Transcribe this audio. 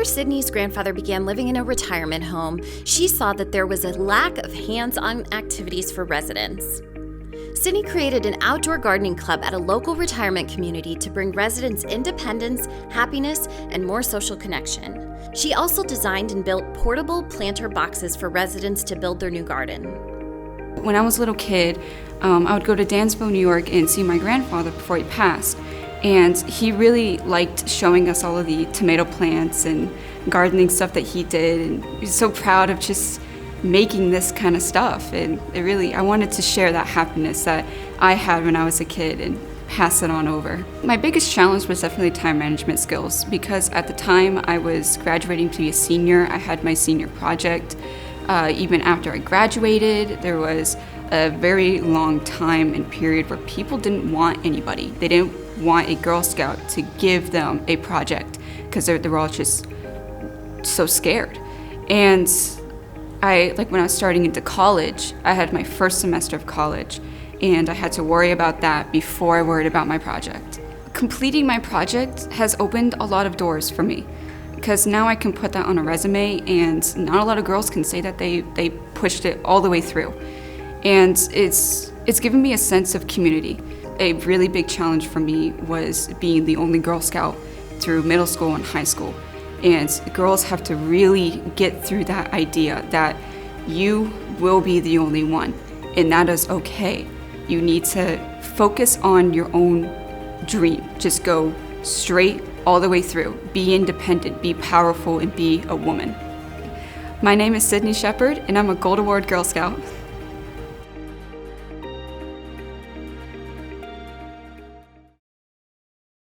After Sydney's grandfather began living in a retirement home, she saw that there was a lack of hands-on activities for residents. Sydney created an outdoor gardening club at a local retirement community to bring residents independence, happiness, and more social connection. She also designed and built portable planter boxes for residents to build their new garden. When I was a little kid, I would go to Dansville, New York and see my grandfather before he passed. And he really liked showing us all of the tomato plants and gardening stuff that he did. And he was so proud of just making this kind of stuff. And I wanted to share that happiness that I had when I was a kid and pass it on over. My biggest challenge was definitely time management skills, because at the time I was graduating to be a senior. I had my senior project. Even after I graduated, there was a very long time and period where people didn't want anybody. They didn't want a Girl Scout to give them a project because they were all just so scared. And when I was starting into college, I had my first semester of college, and I had to worry about that before I worried about my project. Completing my project has opened a lot of doors for me, because now I can put that on a resume, and not a lot of girls can say that they pushed it all the way through. And it's given me a sense of community. A really big challenge for me was being the only Girl Scout through middle school and high school. And girls have to really get through that idea that you will be the only one, and that is okay. You need to focus on your own dream. Just go straight all the way through. Be independent, be powerful, and be a woman. My name is Sydney Shepard, and I'm a Gold Award Girl Scout.